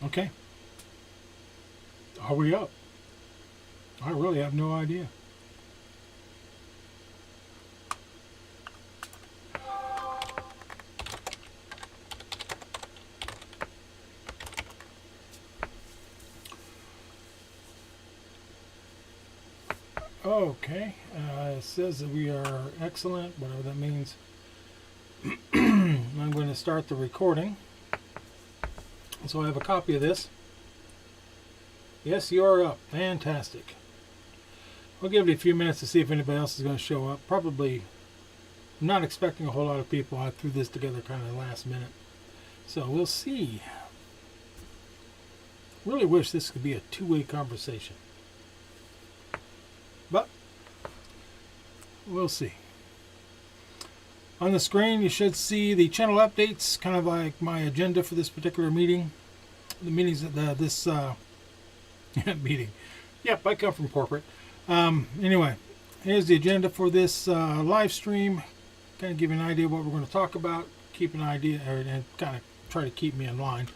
Okay. Are we up? I really have no idea. Okay. It says that we are excellent, whatever that means. I'm going to start the recording. So I have a copy of this. Yes, you are up. Fantastic. I'll give it a few minutes to see if anybody else is going to show up. Probably I'm not expecting a whole lot of people. I threw this together kind of last minute. So we'll see. Really wish this could be a two-way conversation. But we'll see. On the screen you should see the channel updates, kind of like my agenda for this particular meeting. The meetings that this meeting. Yep, I come from corporate. Anyway, here's the agenda for this live stream. Kind of give you an idea of what we're going to talk about. Keep an idea, and kind of try to keep me in line,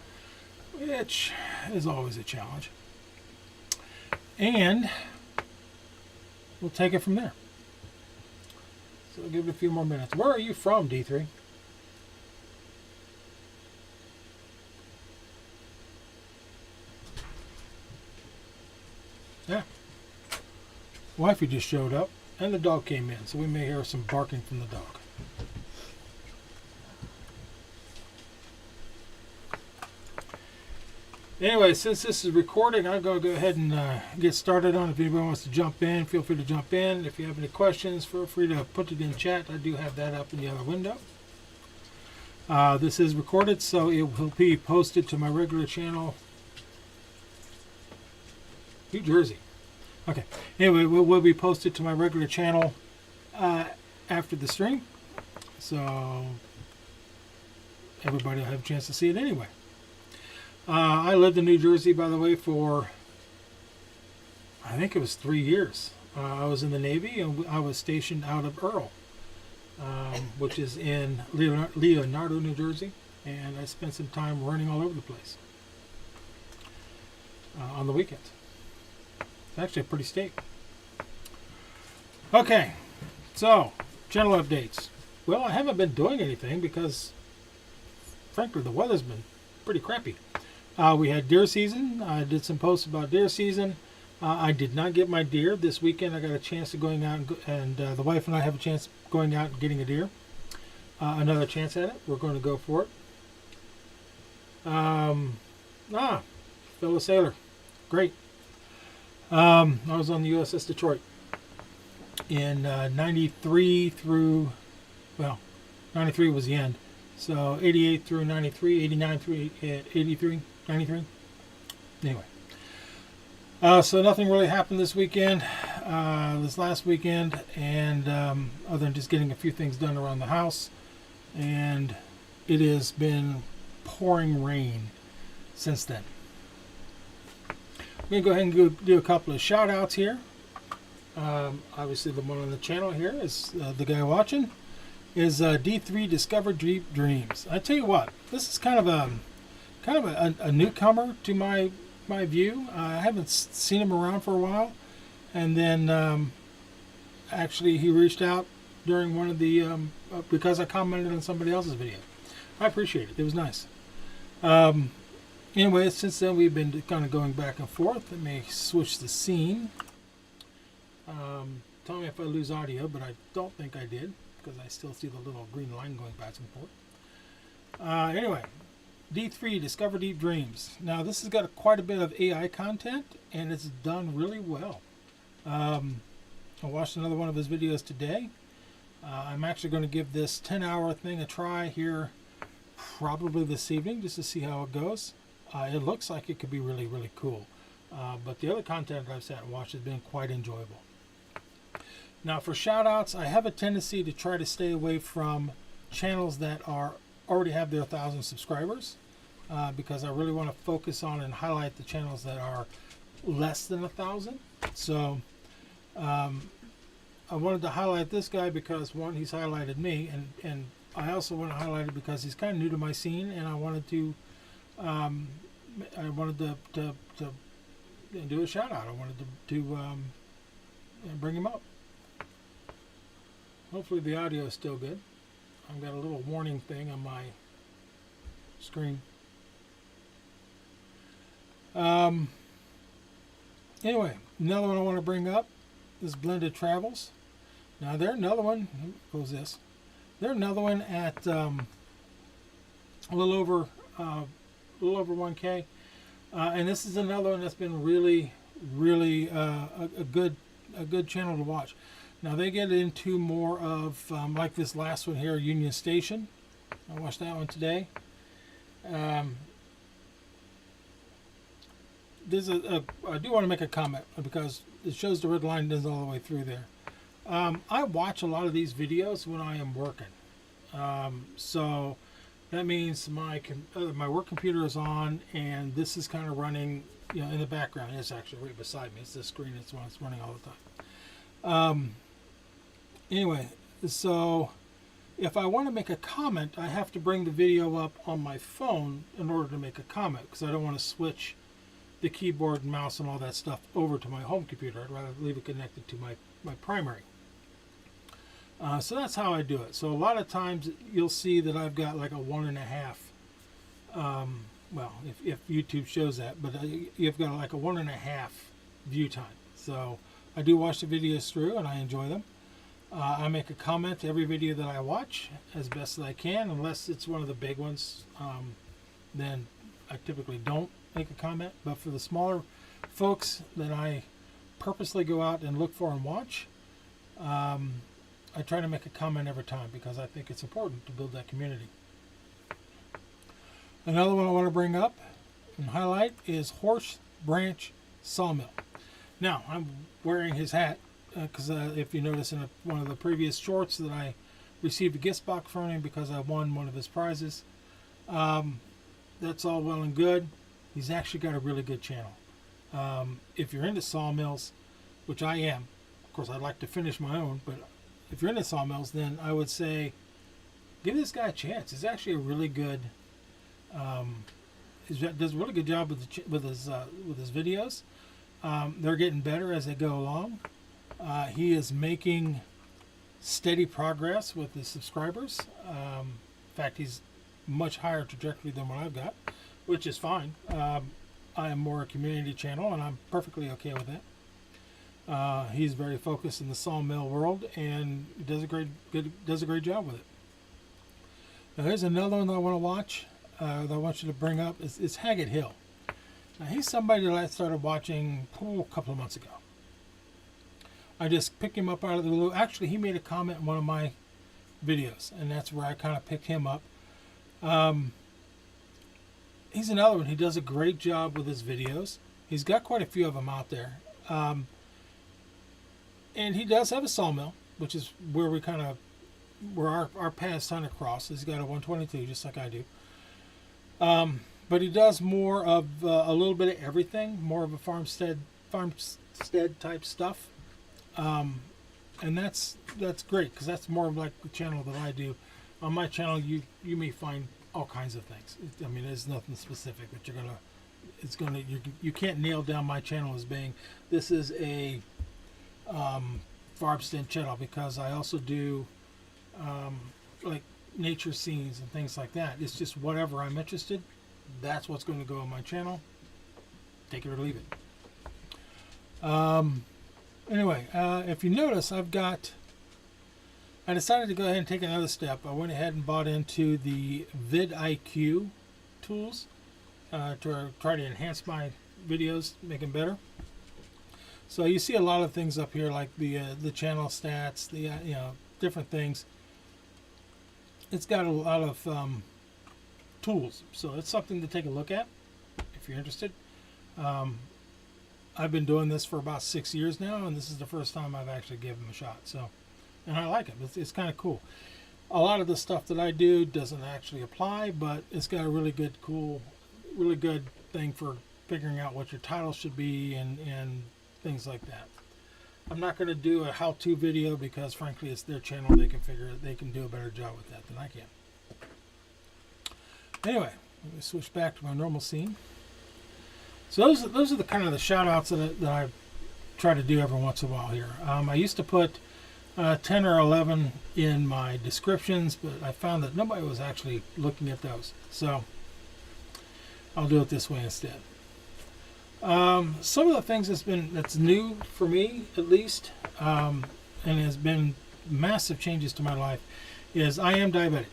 which is always a challenge. And we'll take it from there. So I'll give it a few more minutes. Where are you from, D3? Yeah. Wifey just showed up, and the dog came in, so we may hear some barking from the dog. Anyway, since this is recording, I'm going to go ahead and get started on it. If anybody wants to jump in, feel free to jump in. If you have any questions, feel free to put it in chat. I do have that up in the other window. This is recorded, so it will be posted to my regular channel. New Jersey. Okay. Anyway, it will be posted to my regular channel after the stream. So everybody will have a chance to see it anyway. I lived in New Jersey, by the way, for I think it was 3 years. I was in the Navy, and I was stationed out of Earl, which is in Leonardo, New Jersey, and I spent some time running all over the place on the weekends. It's actually a pretty state. Okay, so channel updates. Well, I haven't been doing anything because, frankly, the weather's been pretty crappy. We had deer season. I did some posts about deer season. I did not get my deer this weekend. I got a chance of going out, and the wife and I have a chance going out and getting a deer. Another chance at it. We're going to go for it. Fellow sailor. Great. I was on the USS Detroit in 93 through, well, 93 was the end. So 88 through 93, 89 through 83, 93. Anyway. So nothing really happened this weekend, this last weekend, and other than just getting a few things done around the house. And it has been pouring rain since then. I'm going to go ahead and do a couple of shout outs here. Obviously the one on the channel here is the guy watching is D3 Discover Deep Dreams. I tell you what, this is kind of a newcomer to my view. I haven't seen him around for a while, and then actually he reached out during one of the because I commented on somebody else's video. I appreciate it. It was nice. Anyway, since then we've been kind of going back and forth. Let me switch the scene. Tell me if I lose audio, but I don't think I did, because I still see the little green line going back and forth. Anyway, D3 Discover Deep Dreams. Now this has got quite a bit of AI content, and it's done really well. I watched another one of his videos today. I'm actually going to give this 10-hour thing a try here probably this evening, just to see how it goes. It looks like it could be really, really cool. But the other content I've sat and watched has been quite enjoyable. Now for shout outs, I have a tendency to try to stay away from channels that already have their 1,000 subscribers, because I really want to focus on and highlight the channels that are less than 1,000. So I wanted to highlight this guy because, one, he's highlighted me, and I also want to highlight it because he's kind of new to my scene, and I wanted to to do a shout out. I wanted to bring him up. Hopefully the audio is still good. I've got a little warning thing on my screen. Anyway, another one I want to bring up is Blended Travels. Now they're another one. What was this? They're another one at a little over 1K, and this is another one that's been really a good channel to watch. Now they get into more of like this last one here, Union Station. I watched that one today. There's I do want to make a comment because it shows the red line is all the way through there. I watch a lot of these videos when I am working, so that means my work computer is on and this is kind of running, in the background. It's actually right beside me. It's the screen. It's one that's running all the time. Anyway, so if I want to make a comment, I have to bring the video up on my phone in order to make a comment, because I don't want to switch the keyboard and mouse and all that stuff over to my home computer. I'd rather leave it connected to my primary. So that's how I do it. So a lot of times you'll see that I've got like a 1.5, well, if YouTube shows that, but you've got like a 1.5 view time. So I do watch the videos through and I enjoy them. I make a comment to every video that I watch as best as I can, unless it's one of the big ones. Then I typically don't make a comment. But for the smaller folks that I purposely go out and look for and watch, I try to make a comment every time because I think it's important to build that community. Another one I want to bring up and highlight is Horse Branch Sawmill. Now, I'm wearing his hat because if you notice in one of the previous shorts that I received a gift box from him because I won one of his prizes. That's all well and good. He's actually got a really good channel. If you're into sawmills, which I am, of course I'd like to finish my own, but if you're into sawmills, then I would say give this guy a chance. He's actually a really good, he does a really good job with his videos. They're getting better as they go along. He is making steady progress with his subscribers. In fact, he's much higher trajectory than what I've got, which is fine. I am more a community channel, and I'm perfectly okay with that. He's very focused in the sawmill world and does a great job with it. Now here's another one that I want to watch. That I want you to bring up is Haggett Hill. Now he's somebody that I started watching a couple of months ago. I just picked him up out of the blue. Actually, he made a comment in one of my videos, and that's where I kind of picked him up. He's another one. He does a great job with his videos. He's got quite a few of them out there. And he does have a sawmill, which is where our paths kind of cross. He's got a 122, just like I do. But he does more of a little bit of everything, more of a farmstead type stuff. And that's great, because that's more of like the channel that I do. On my channel, you may find all kinds of things. I mean, there's nothing specific that you can't nail down my channel as being this is a farmstead channel, because I also do like nature scenes and things like that. It's just whatever I'm interested, that's what's going to go on my channel. Take it or leave it. Anyway, if you notice, I decided to go ahead and take another step. I went ahead and bought into the vidIQ tools to try to enhance my videos, make them better. So you see a lot of things up here, like the channel stats, the different things. It's got a lot of tools, so it's something to take a look at if you're interested. I've been doing this for about 6 years now, and this is the first time I've actually given them a shot. So, and I like it. It's kind of cool. A lot of the stuff that I do doesn't actually apply, but it's got a really good thing for figuring out what your title should be and things like that. I'm not going to do a how-to video because, frankly, it's their channel. They can do a better job with that than I can. Anyway, let me switch back to my normal scene. So those are the kind of the shout outs that I try to do every once in a while here. I used to put 10 or 11 in my descriptions, but I found that nobody was actually looking at those. So I'll do it this way instead. Some of the things that's new for me, at least, and has been massive changes to my life, is I am diabetic.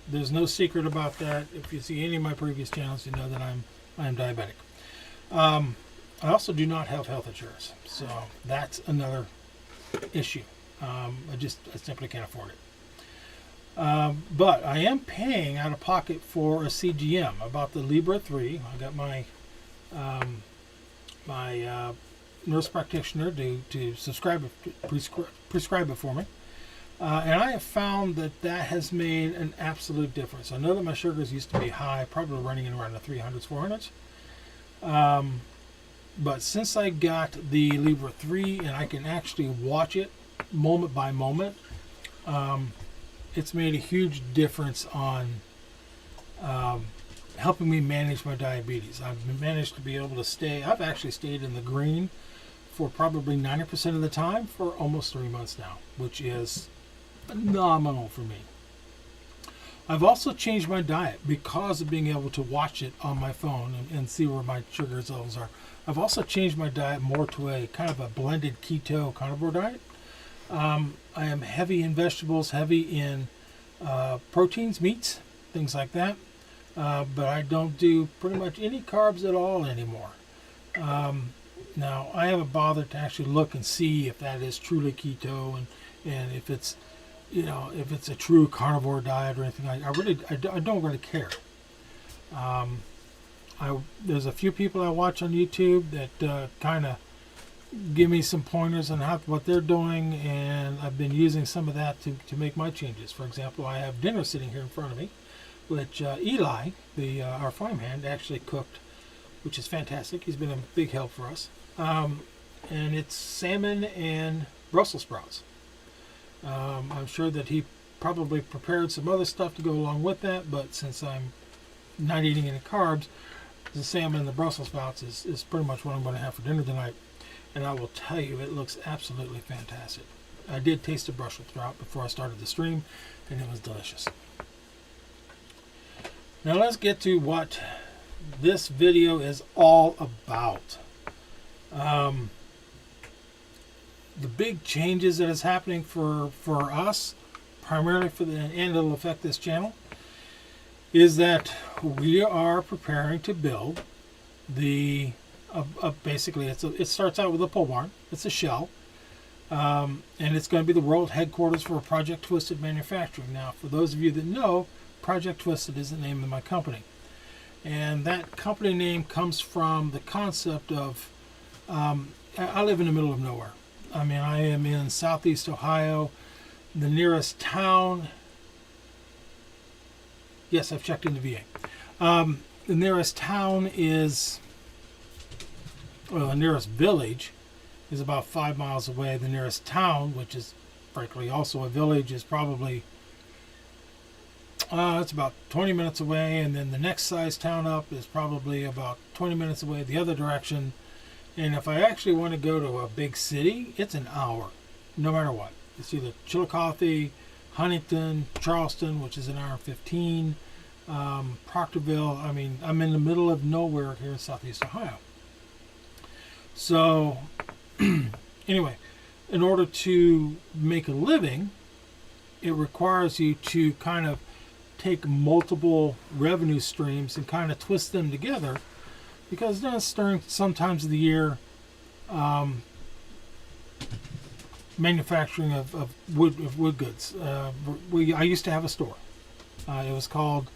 There's no secret about that. If you see any of my previous channels, you know that I am diabetic. I also do not have health insurance, so that's another issue. I simply can't afford it. But I am paying out of pocket for a CGM. I bought the Libre 3. I got my nurse practitioner to prescribe it for me. And I have found that has made an absolute difference. I know that my sugars used to be high, probably running in around the 300s, 400s. But since I got the Libre 3 and I can actually watch it moment by moment, it's made a huge difference on helping me manage my diabetes. I've managed to be able to I've actually stayed in the green for probably 90% of the time for almost 3 months now, which is phenomenal for me. I've also changed my diet because of being able to watch it on my phone and see where my sugar levels are. I've also changed my diet more to a kind of a blended keto carnivore diet. I am heavy in vegetables, heavy in proteins, meats, things like that. But I don't do pretty much any carbs at all anymore. Now, I haven't bothered to actually look and see if that is truly keto and if it's, if it's a true carnivore diet or anything like that. I don't really care. There's a few people I watch on YouTube that kind of give me some pointers on what they're doing, and I've been using some of that to make my changes. For example, I have dinner sitting here in front of me, which Eli, our farmhand, actually cooked, which is fantastic. He's been a big help for us. And it's salmon and Brussels sprouts. I'm sure that he probably prepared some other stuff to go along with that, but since I'm not eating any carbs, the salmon and the Brussels sprouts is pretty much what I'm going to have for dinner tonight. And I will tell you, it looks absolutely fantastic. I did taste the Brussels sprout before I started the stream, and it was delicious. Now let's get to what this video is all about. The big changes that is happening for us, primarily and it'll affect this channel, is that we are preparing to build basically it starts out with a pole barn. It's a shell, and it's going to be the world headquarters for Project Twisted Manufacturing. Now, for those of you that know, Project Twisted is the name of my company, and that company name comes from the concept of I live in the middle of nowhere. I mean, I am in southeast Ohio. The nearest town, yes, I've checked into VA. The nearest town is, the nearest village is about 5 miles away. The nearest town, which is frankly also a village, is probably it's about 20 minutes away, and then the next size town up is probably about 20 minutes away the other direction. And if I actually want to go to a big city, it's an hour, no matter what. It's either Chillicothe, Huntington, Charleston, which is an hour and 15, Proctorville. I mean, I'm in the middle of nowhere here in southeast Ohio. So, anyway, in order to make a living, it requires you to kind of take multiple revenue streams and kind of twist them together, because during some times of the year, manufacturing of wood goods. I used to have a store. It was called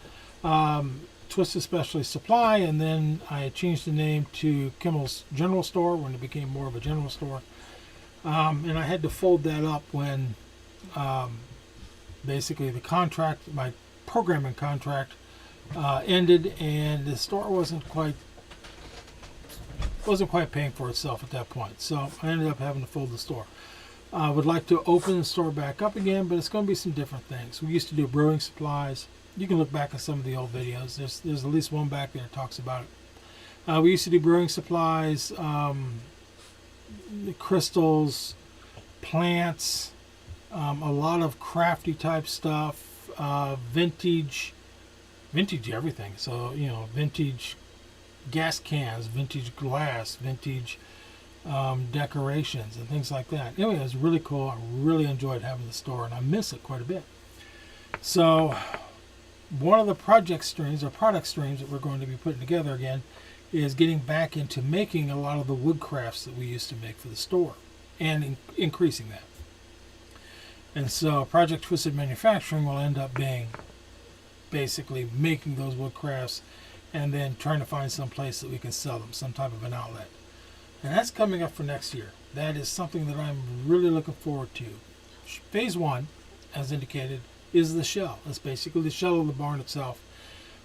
Twisted Specialty Supply, and then I changed the name to Kimmel's General Store when it became more of a general store. And I had to fold that up when basically my programming contract ended, and the store wasn't quite paying for itself at that point. So I ended up having to fold the store. I would like to open the store back up again, but it's going to be some different things. We used to do brewing supplies. You can look back at some of the old videos. There's at least one back there that talks about it. We used to do brewing supplies, crystals, plants, a lot of crafty type stuff, vintage everything. So, vintage gas cans, vintage glass, vintage decorations, and things like that. Anyway, it was really cool. I really enjoyed having the store, and I miss it quite a bit. So, one of the product streams that we're going to be putting together again is getting back into making a lot of the wood crafts that we used to make for the store, and increasing that. And so Project Twisted Manufacturing will end up being basically making those wood crafts and then trying to find some place that we can sell them, some type of an outlet. And that's coming up for next year. That is something that I'm really looking forward to. Phase 1, as indicated, is the shell. That's basically the shell of the barn itself.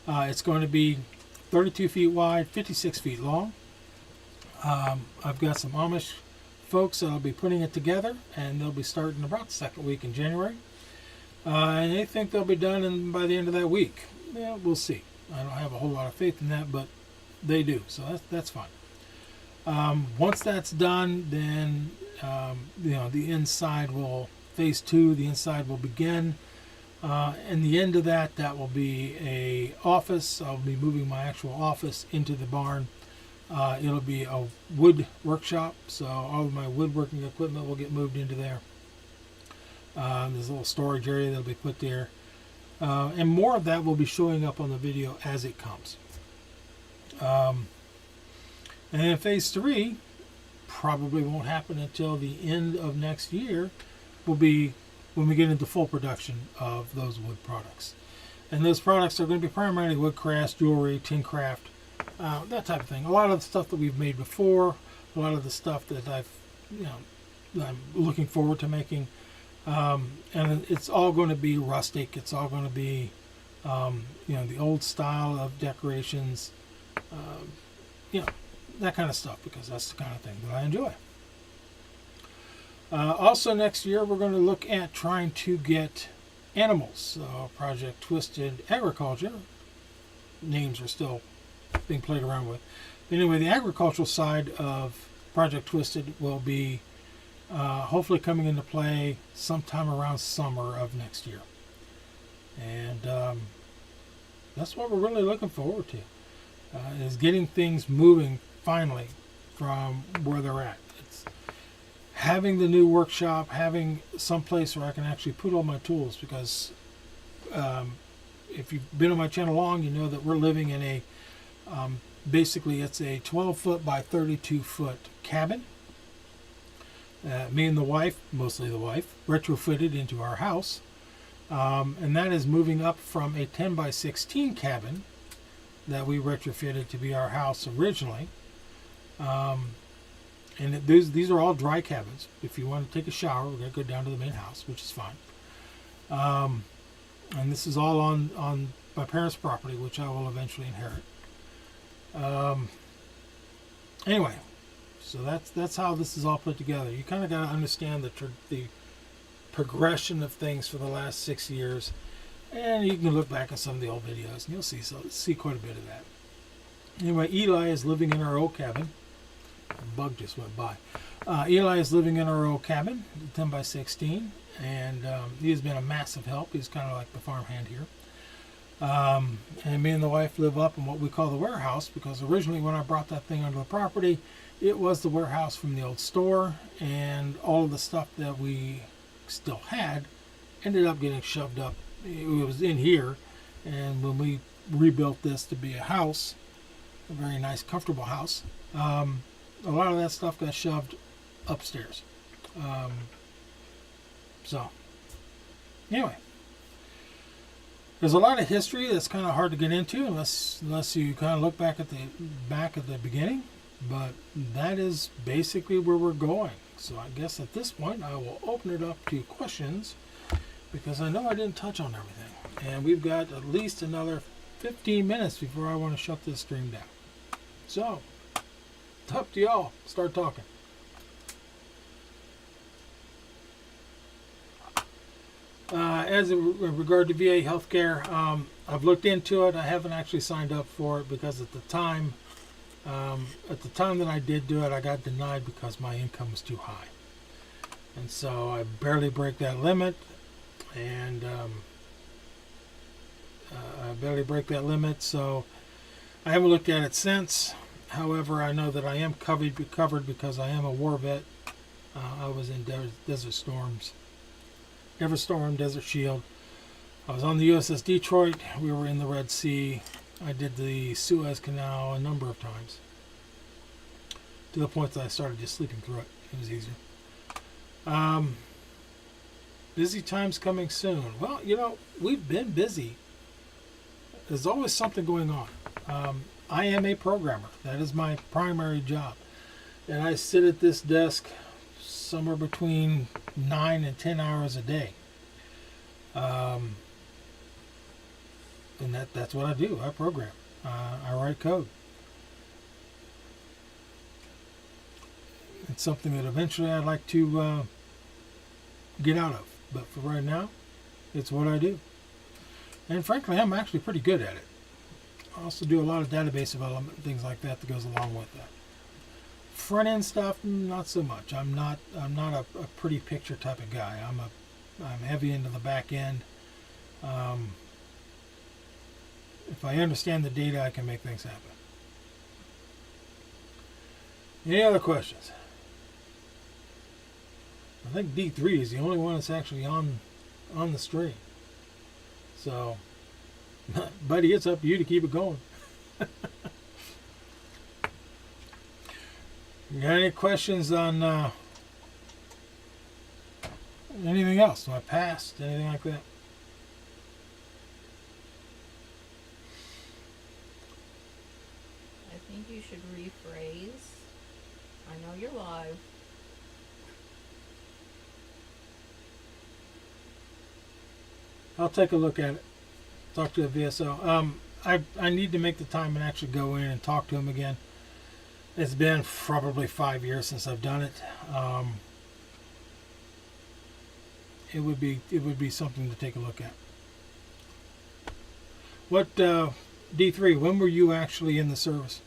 It's going to be 32 feet wide, 56 feet long. I've got some Amish folks that'll be putting it together, and they'll be starting about the second week in January. And they think they'll be done by the end of that week. Yeah, we'll see. I don't have a whole lot of faith in that, but they do, so that's fine. Once that's done, then the inside phase 2, the inside will begin. And the end of that will be a office. I'll be moving my actual office into the barn. It'll be a wood workshop, so all of my woodworking equipment will get moved into there. There's a little storage area that'll be put there. And more of that will be showing up on the video as it comes. And then phase 3 probably won't happen until the end of next year. Will be when we get into full production of those wood products. And those products are going to be primarily wood crafts, jewelry, tin craft, that type of thing. A lot of the stuff that we've made before, a lot of the stuff that that I'm looking forward to making. And it's all going to be rustic. It's all going to be, the old style of decorations, that kind of stuff, because that's the kind of thing that I enjoy. Also next year, we're going to look at trying to get animals. So Project Twisted Agriculture, names are still being played around with. Anyway, the agricultural side of Project Twisted will be hopefully coming into play sometime around summer of next year. And that's what we're really looking forward to, is getting things moving finally from where they're at. It's having the new workshop, having some place where I can actually put all my tools, because if you've been on my channel long, you know that we're living in a basically it's a 12-foot by 32-foot cabin. Me and the wife, mostly the wife, retrofitted into our house, and that is moving up from a 10 by 16 cabin that we retrofitted to be our house originally. And these are all dry cabins. If you want to take a shower, we're going to go down to the main house, which is fine. And this is all on my parents' property, which I will eventually inherit. Anyway, so that's how this is all put together. You kind of got to understand the progression of things for the last 6 years, and you can look back at some of the old videos, and you'll see quite a bit of that. Anyway, Eli is living in our old cabin. A bug just went by. Eli is living in our old cabin, 10 by 16, and he has been a massive help. He's kind of like the farmhand here. And me and the wife live up in what we call the warehouse, because originally when I brought that thing onto the property, it was the warehouse from the old store, and all of the stuff that we still had ended up getting shoved up. It was in here, and when we rebuilt this to be a house, a very nice, comfortable house, a lot of that stuff got shoved upstairs. So, anyway. There's a lot of history that's kind of hard to get into unless you kind of look back at the beginning, but that is basically where we're going. So I guess at this point I will open it up to questions, because I know I didn't touch on everything, and we've got at least another 15 minutes before I want to shut this stream down. So it's up to y'all. Start talking. As in regard to VA healthcare, I've looked into it. I haven't actually signed up for it because at the time At the time that I did do it, I got denied because my income was too high. And so I barely break that limit. And I barely break that limit. So I haven't looked at it since. However, I know that I am covered because I am a war vet. I was in Desert Storms, Everstorm, Desert Shield. I was on the USS Detroit. We were in the Red Sea. I did the Suez Canal a number of times, to the point that I started just sleeping through it. It was easier. Busy times coming soon. Well, we've been busy. There's always something going on. I am a programmer. That is my primary job. And I sit at this desk somewhere between 9 and 10 hours a day. And that's what I do. I program. I write code. It's something that eventually I'd like to get out of. But for right now, it's what I do. And frankly, I'm actually pretty good at it. I also do a lot of database development and things like that goes along with that. Front end stuff, not so much. I'm not a pretty picture type of guy. I'm heavy into the back end. If I understand the data, I can make things happen. Any other questions? I think D3 is the only one that's actually on the stream. So, buddy, it's up to you to keep it going. You got any questions on anything else? My past, anything like that? I think you should rephrase. I know you're live. I'll take a look at it. Talk to the VSO. I need to make the time and actually go in and talk to him again. It's been probably 5 years since I've done it. It would be something to take a look at. What D3? When were you actually in the service?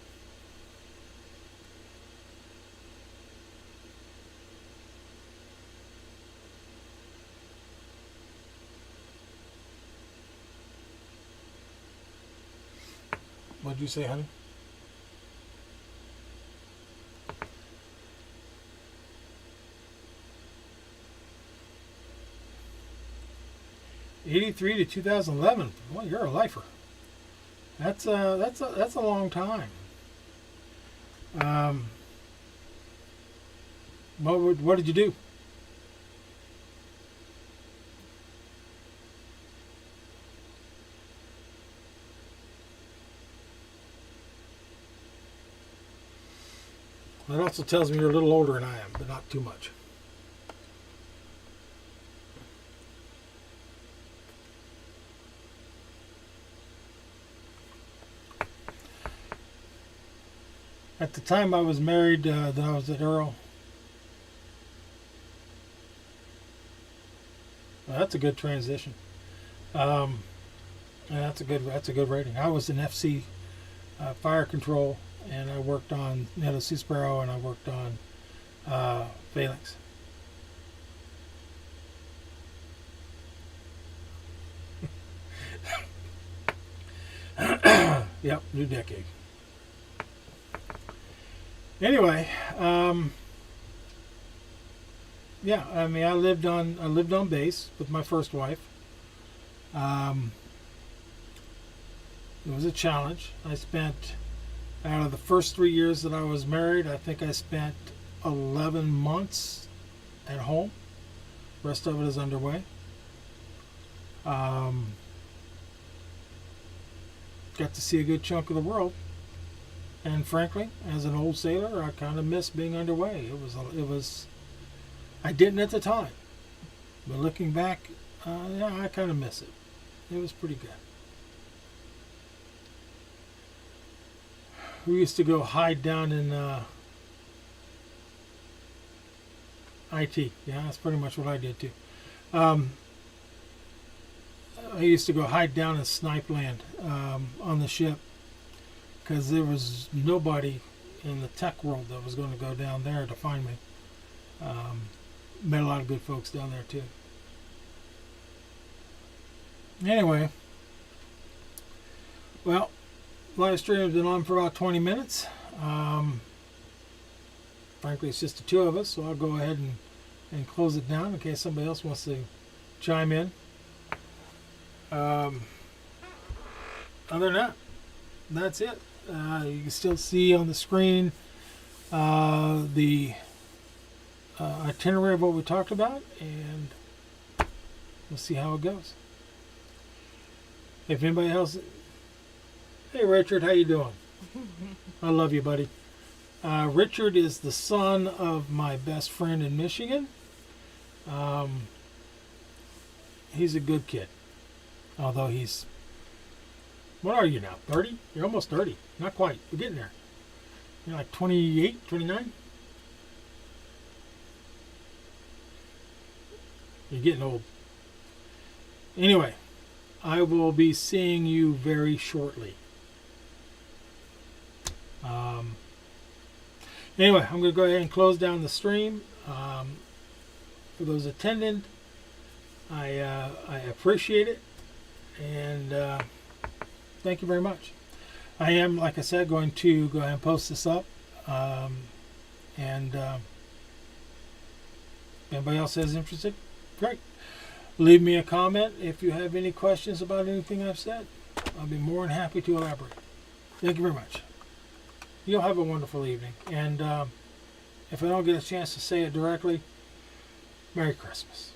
What'd you say, honey? '83 to 2011. Well, you're a lifer. That's a long time. What did you do? That also tells me you're a little older than I am, but not too much. At the time I was married, that I was at Earl. Well, that's a good transition. And that's a good rating. I was in FC fire control, and I worked on Sea Sparrow, and I worked on Phalanx. Yep, new decade. Anyway, yeah, I mean, I lived on base with my first wife. It was a challenge. I spent, out of the first 3 years that I was married, I think I spent 11 months at home. The rest of it is underway. Got to see a good chunk of the world. And frankly, as an old sailor, I kind of miss being underway. It was, I didn't at the time. But looking back, yeah, I kind of miss it. It was pretty good. We used to go hide down in IT. Yeah, that's pretty much what I did too. I used to go hide down in Snipe Land on the ship, because there was nobody in the tech world that was going to go down there to find me. Met a lot of good folks down there too. Anyway, well, live stream has been on for about 20 minutes. Frankly, it's just the two of us, so I'll go ahead and close it down in case somebody else wants to chime in. Other than that, that's it. You can still see on the screen the itinerary of what we talked about, and we'll see how it goes. If anybody else, hey Richard, how you doing? I love you, buddy. Richard is the son of my best friend in Michigan. He's a good kid, although he's, what are you now, 30? You're almost 30. Not quite. We're getting there. You're like 28, 29? You're getting old. Anyway, I will be seeing you very shortly. Anyway, I'm going to go ahead and close down the stream. For those attending, I appreciate it, and thank you very much. I am, like I said, going to go ahead and post this up, and if anybody else is interested, great. Leave me a comment if you have any questions about anything I've said. I'll be more than happy to elaborate. Thank you very much. You'll have a wonderful evening. And if I don't get a chance to say it directly, Merry Christmas.